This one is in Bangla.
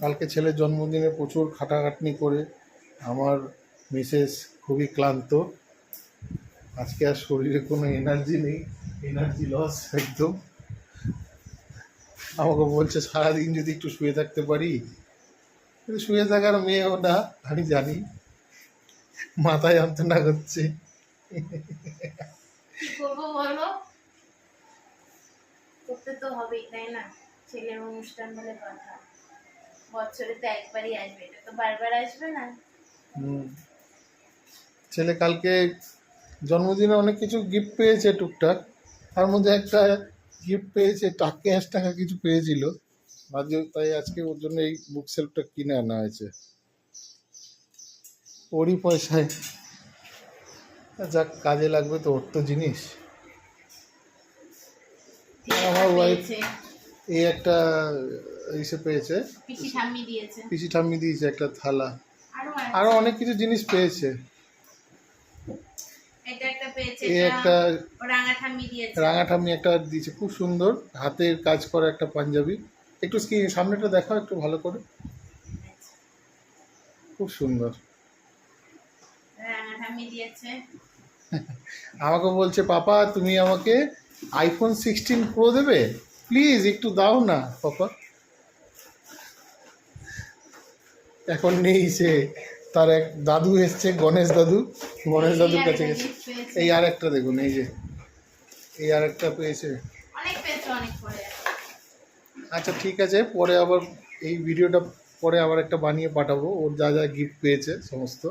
কালকে ছেলের জন্মদিনে প্রচুর খাটাখাটনি করে আমার মিসেস খুবই ক্লান্ত। আজকে আর শরীরে কোনো এনার্জি নেই, এনার্জি লস একদম। আমাকে বলছে সারাদিন যদি একটু শুয়ে থাকতে পারি, কিন্তু শুয়ে থাকার মেয়েও না, আমি জানি। মাথায় যন্ত্রণা করছে। কি করবো বলো, করতে তো হবেই, তাই না? ছেলের অনুষ্ঠান বলে কথা, বছরে তো একবারই আসবে, এটা তো বারবার আসবে না। ছেলে কালকে জন্মদিনে অনেক কিছু গিফট পেয়েছে টুকটাক, তার মধ্যে একটা গিফট পেয়েছে, 5 টাকা কিছু পেয়েছিল। তাই আজকে ওর জন্য এই বুক সেলফটা কিনে আনা হয়েছে ওরই পয়সায়। যাক, কাজে লাগবে তো, ওর তো জিনিস। আমার ওয়াইফ এই একটা ইসে পেয়েছে, পিসি ঠাম্মি দিয়েছে একটা থালা, আরো অনেক কিছু জিনিস পেয়েছে। এই একটা রাঙা ঠাম্মি একটা দিয়েছে, খুব সুন্দর হাতের কাজ করা একটা পাঞ্জাবি। একটু সামনেটা দেখাও একটু ভালো করে, খুব সুন্দর। আমাকে বলছে, পাপা তুমি আমাকে iPhone 16 Pro দেবে প্লিজ, একটু দাও না পাপা। এখন নেই সে, তার এক দাদু এসছে, গণেশ দাদুর কাছে গেছে। এই আর একটা দেখুন, এই যে এই আর একটা পেয়েছে। আচ্ছা ঠিক আছে, পরে আবার এই ভিডিওটা পরে আবার একটা বানিয়ে পাঠাবো, ওর যা যা গিফট পেয়েছে সমস্ত।